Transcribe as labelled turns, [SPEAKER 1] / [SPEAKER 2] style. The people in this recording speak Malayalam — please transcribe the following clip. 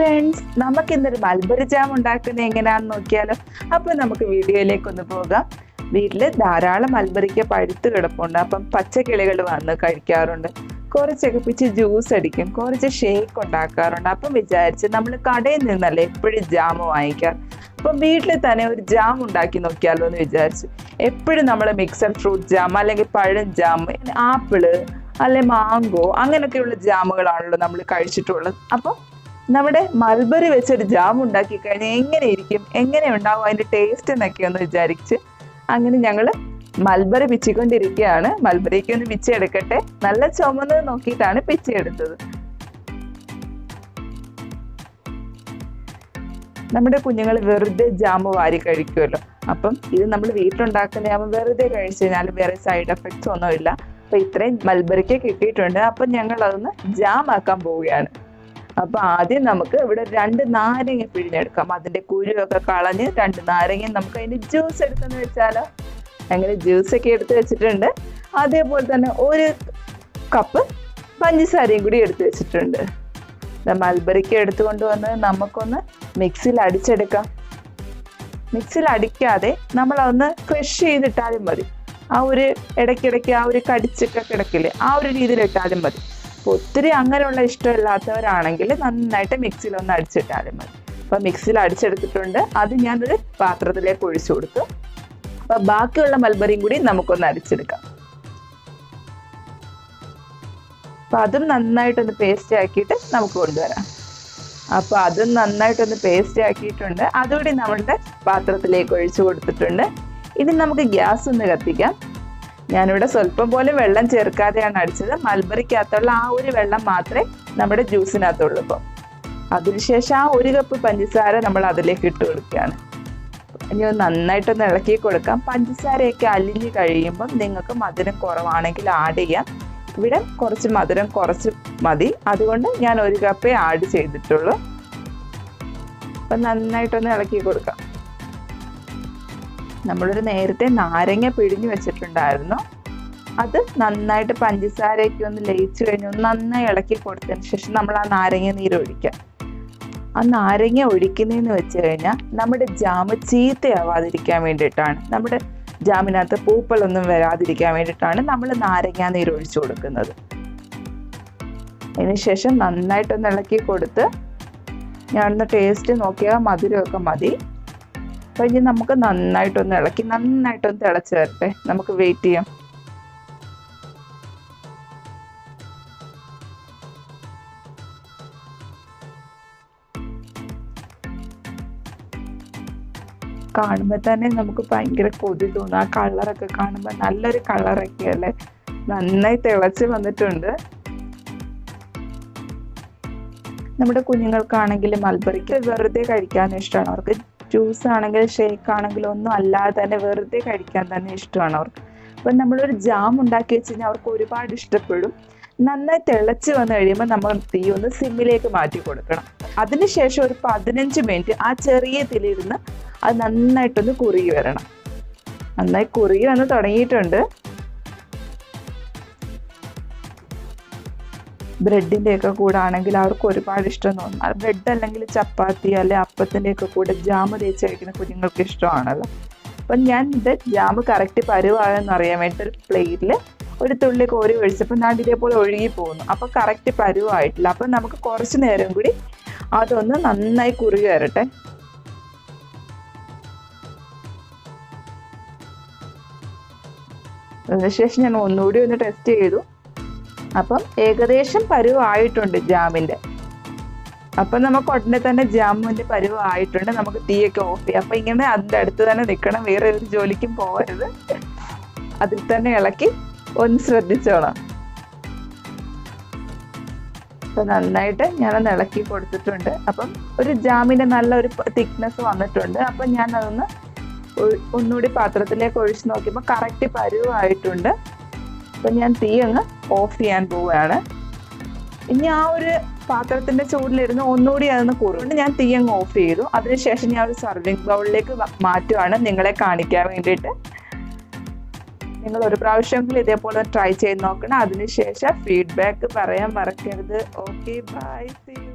[SPEAKER 1] ഫ്രണ്ട്സ്, നമുക്ക് ഇന്നൊരു മൽബറി ജാം ഉണ്ടാക്കുന്നത് എങ്ങനെയാണെന്ന് നോക്കിയാലോ. അപ്പോൾ നമുക്ക് വീഡിയോയിലേക്ക് ഒന്ന് പോകാം. വീട്ടിൽ ധാരാളം മൽബറിക്ക് പഴുത്ത് കിടപ്പുണ്ട്. അപ്പം പച്ചക്കിളികൾ വന്ന് കഴിക്കാറുണ്ട്. കുറച്ചൊക്കെ പിച്ച് ജ്യൂസ് അടിക്കും, കുറച്ച് ഷേക്ക് ഉണ്ടാക്കാറുണ്ട്. അപ്പം വിചാരിച്ച് നമ്മൾ കടയിൽ നിന്നല്ലേ എപ്പോഴും ജാം വാങ്ങിക്കാം, അപ്പം വീട്ടിൽ തന്നെ ഒരു ജാം ഉണ്ടാക്കി നോക്കിയാലോ എന്ന് വിചാരിച്ചു. എപ്പോഴും നമ്മൾ മിക്സഡ് ഫ്രൂട്ട് ജാം അല്ലെങ്കിൽ പഴം ജാം, ആപ്പിള് അല്ലെ മാങ്കോ അങ്ങനെയൊക്കെയുള്ള ജാമുകളാണല്ലോ നമ്മൾ കഴിച്ചിട്ടുള്ളത്. അപ്പം നമ്മുടെ മൽബറി വെച്ചൊരു ജാം ഉണ്ടാക്കി കഴിഞ്ഞാൽ എങ്ങനെ ഉണ്ടാവും അതിൻ്റെ ടേസ്റ്റ് എന്നൊക്കെ ഒന്ന് വിചാരിച്ച് അങ്ങനെ ഞങ്ങൾ മൽബറി പിച്ചിക്കൊണ്ടിരിക്കുകയാണ്. മൽബറിക്ക് ഒന്ന് പിച്ചെടുക്കട്ടെ. നല്ല ചുമന്നത് നോക്കിയിട്ടാണ് പിച്ചെടുത്തത്. നമ്മുടെ കുഞ്ഞുങ്ങൾ വെറുതെ ജാം വാരി കഴിക്കുമല്ലോ. അപ്പം ഇത് നമ്മൾ വീട്ടിലുണ്ടാക്കുന്ന ജാം വെറുതെ കഴിച്ചു കഴിഞ്ഞാൽ വേറെ സൈഡ് എഫക്ട്സ് ഒന്നുമില്ല. അപ്പം ഇത്രയും മൽബറിക്ക് കിട്ടിയിട്ടുണ്ട്. അപ്പം ഞങ്ങൾ അതൊന്ന് ജാം ആക്കാൻ പോവുകയാണ്. അപ്പം ആദ്യം നമുക്ക് ഇവിടെ 2 നാരങ്ങ പിഴിഞ്ഞെടുക്കാം. അതിൻ്റെ കുരുവൊക്കെ കളഞ്ഞ് 2 നാരങ്ങ നമുക്ക് അതിൻ്റെ ജ്യൂസ് എടുക്കുന്ന വെച്ചാലോ. അങ്ങനെ ജ്യൂസൊക്കെ എടുത്ത് വെച്ചിട്ടുണ്ട്. അതേപോലെ തന്നെ 1 കപ്പ് പഞ്ചസാരയും കൂടി എടുത്ത് വെച്ചിട്ടുണ്ട്. മൽബറിക്ക് എടുത്തുകൊണ്ട് വന്ന് നമുക്കൊന്ന് മിക്സിയിൽ അടിച്ചെടുക്കാം. മിക്സിയിൽ അടിക്കാതെ നമ്മളതൊന്ന് ക്രഷ് ചെയ്തിട്ടാലും മതി. ആ ഒരു ഇടയ്ക്കിടയ്ക്ക് ആ ഒരു കടിച്ചൊക്കെ കിടക്കില്ലേ, ആ ഒരു രീതിയിൽ ഇട്ടാലും മതി. അപ്പോൾ ഒത്തിരി അങ്ങനെയുള്ള ഇഷ്ടമില്ലാത്തവരാണെങ്കിൽ നന്നായിട്ട് മിക്സിയിൽ ഒന്ന് അടിച്ചിട്ടാലും മതി. അപ്പോൾ മിക്സിയിൽ അടിച്ചെടുത്തിട്ടുണ്ട്. അത് ഞാനൊരു പാത്രത്തിലേക്ക് ഒഴിച്ചു കൊടുത്തു. അപ്പോൾ ബാക്കിയുള്ള മൽബറിയും കൂടി നമുക്കൊന്ന് അടിച്ചെടുക്കാം. അപ്പോൾ അതും നന്നായിട്ടൊന്ന് പേസ്റ്റ് ആക്കിയിട്ട് നമുക്ക് കൊണ്ടുവരാം. അപ്പോൾ അതും നന്നായിട്ടൊന്ന് പേസ്റ്റ് ആക്കിയിട്ടുണ്ട്. അതുകൂടി നമ്മളുടെ പാത്രത്തിലേക്ക് ഒഴിച്ചു കൊടുത്തിട്ടുണ്ട്. ഇനി നമുക്ക് ഗ്യാസ് ഒന്ന് കത്തിക്കാം. ഞാനിവിടെ സ്വല്പം പോലും വെള്ളം ചേർക്കാതെയാണ് അടിച്ചത്. മൽബറിക്കകത്തുള്ള ആ ഒരു വെള്ളം മാത്രമേ നമ്മുടെ ജ്യൂസിനകത്തുള്ളൂ. ഇപ്പോൾ അതിനുശേഷം ആ 1 കപ്പ് പഞ്ചസാര നമ്മൾ അതിലേക്ക് ഇട്ട് കൊടുക്കുകയാണ്. ഇനി നന്നായിട്ടൊന്ന് ഇളക്കി കൊടുക്കാം. പഞ്ചസാരയൊക്കെ അലിഞ്ഞ് കഴിയുമ്പം നിങ്ങൾക്ക് മധുരം കുറവാണെങ്കിൽ ആഡ് ചെയ്യാം. ഇവിടെ കുറച്ച് മധുരം കുറച്ച് മതി, അതുകൊണ്ട് ഞാൻ 1 കപ്പേ ആഡ് ചെയ്തിട്ടുള്ളൂ. അപ്പം നന്നായിട്ടൊന്ന് ഇളക്കി കൊടുക്കാം. നമ്മളൊരു നേരത്തെ നാരങ്ങ പിഴിഞ്ഞ് വെച്ചിട്ടുണ്ടായിരുന്നു. അത് നന്നായിട്ട് പഞ്ചസാരയ്ക്ക് ഒന്ന് ലയിച്ച് കഴിഞ്ഞ് ഒന്ന് നന്നായി ഇളക്കി കൊടുത്തതിന് ശേഷം നമ്മൾ ആ നാരങ്ങ നീര് ഒഴിക്കാം. ആ നാരങ്ങ ഒഴിക്കുന്നതെന്ന് വെച്ച് കഴിഞ്ഞാൽ നമ്മുടെ ജാം ചീത്തയാവാതിരിക്കാൻ വേണ്ടിയിട്ടാണ്. നമ്മുടെ ജാമിനകത്ത് പൂപ്പലൊന്നും വരാതിരിക്കാൻ വേണ്ടിയിട്ടാണ് നമ്മൾ നാരങ്ങ നീര് ഒഴിച്ചു കൊടുക്കുന്നത്. അതിനുശേഷം നന്നായിട്ടൊന്ന് ഇളക്കി കൊടുത്ത് ഞാനൊന്ന് ടേസ്റ്റ് നോക്കിയാൽ മധുരമൊക്കെ മതി. അപ്പോൾ ഇനി നമുക്ക് നന്നായിട്ടൊന്ന് ഇളക്കി നന്നായിട്ടൊന്ന് തിളച്ച് വരട്ടെ. നമുക്ക് വെയിറ്റ് ചെയ്യാം. കാണുമ്പോൾ തന്നെ നമുക്ക് ഭയങ്കര കൊതി തോന്നും. ആ കളറൊക്കെ കാണുമ്പോൾ നല്ലൊരു കളറൊക്കെ അല്ലേ. നന്നായി തിളച്ച് വന്നിട്ടുണ്ട്. നമ്മുടെ കുഞ്ഞുങ്ങൾക്കാണെങ്കിൽ മൽബറിക്ക് വെറുതെ കഴിക്കാൻ ഇഷ്ടമാണ്. അവർക്ക് ജ്യൂസ് ആണെങ്കിലും ഷേക്ക് ആണെങ്കിലും ഒന്നും അല്ലാതെ തന്നെ വെറുതെ കഴിക്കാൻ തന്നെ ഇഷ്ടമാണ് അവർക്ക്. അപ്പം നമ്മളൊരു ജാം ഉണ്ടാക്കി വെച്ച് കഴിഞ്ഞാൽ അവർക്ക് ഒരുപാട് ഇഷ്ടപ്പെടും. നന്നായി തിളച്ച് വന്നു കഴിയുമ്പോൾ നമ്മൾ തീ ഒന്ന് സിമ്മിലേക്ക് മാറ്റി കൊടുക്കണം. അതിനുശേഷം ഒരു 15 മിനിറ്റ് ആ ചെറിയ തീയിലിരുന്ന് അത് നന്നായിട്ടൊന്ന് കുറുകി വരണം. നന്നായി കുറുകി വന്ന് തുടങ്ങിയിട്ടുണ്ട്. ബ്രെഡിൻ്റെ ഒക്കെ കൂടെ ആണെങ്കിൽ അവർക്ക് ഒരുപാട് ഇഷ്ടം തോന്നും. ബ്രെഡ് അല്ലെങ്കിൽ ചപ്പാത്തി അല്ലെ അപ്പത്തിൻ്റെ ഒക്കെ കൂടെ ജാം തേച്ച് കഴിക്കുന്ന കുഞ്ഞുങ്ങൾക്ക് ഇഷ്ടമാണല്ലോ. അപ്പം ഞാൻ ഇത് ജാം കറക്റ്റ് പരുവായെന്ന് അറിയാൻ വേണ്ടി ഒരു പ്ലേറ്റിൽ ഒരു തുള്ളി കോരി ഒഴിച്ചപ്പോൾ ഞാൻ ഇതേപോലെ ഒഴുകി പോകുന്നു. അപ്പോൾ കറക്റ്റ് പരുവായിട്ടില്ല. അപ്പം നമുക്ക് കുറച്ച് നേരം കൂടി അതൊന്ന് നന്നായി കുറുകി വരട്ടെ. അതിനുശേഷം ഞാൻ ഒന്നുകൂടി ഒന്ന് ടെസ്റ്റ് ചെയ്തു. അപ്പം ഏകദേശം പരുവായിട്ടുണ്ട് ജാമിൻ്റെ. അപ്പം നമുക്ക് ഉടനെ തന്നെ ജാമിൻ്റെ പരുവായിട്ടുണ്ട്. നമുക്ക് തീയൊക്കെ ഓഫ് ചെയ്യാം. അപ്പം ഇങ്ങനെ അതിൻ്റെ അടുത്ത് തന്നെ നിൽക്കണം, വേറെ ഒരു ജോലിക്കും പോകരുത്. അതിൽ തന്നെ ഇളക്കി ഒന്ന് ശ്രദ്ധിച്ചോളാം. അപ്പം നന്നായിട്ട് ഞാനൊന്ന് ഇളക്കി കൊടുത്തിട്ടുണ്ട്. അപ്പം ഒരു ജാമിൻ്റെ നല്ലൊരു തിക്നെസ് വന്നിട്ടുണ്ട്. അപ്പം ഞാനതൊന്ന് ഒന്നുകൂടി പാത്രത്തിലേക്ക് ഒഴിച്ച് നോക്കിയപ്പോൾ കറക്റ്റ് പരുവായിട്ടുണ്ട്. അപ്പം ഞാൻ തീ അങ്ങ് ഓഫ് ചെയ്യാൻ പോവുകയാണ്. ഇനി ആ ഒരു പാത്രത്തിൻ്റെ ചൂടിലിരുന്ന് ഒന്നുകൂടി അതൊന്ന് കുറുകൊണ്ട് ഞാൻ തീ അങ്ങ് ഓഫ് ചെയ്തു. അതിനുശേഷം ഞാൻ ഒരു സർവിങ് ബൗളിലേക്ക് മാറ്റുവാണ് നിങ്ങളെ കാണിക്കാൻ വേണ്ടിയിട്ട്. നിങ്ങൾ ഒരു പ്രാവശ്യമെങ്കിലും ഇതേപോലെ ട്രൈ ചെയ്ത് നോക്കണം. അതിനുശേഷം ഫീഡ്ബാക്ക് പറയാൻ മറക്കരുത്. Okay, bye, see U.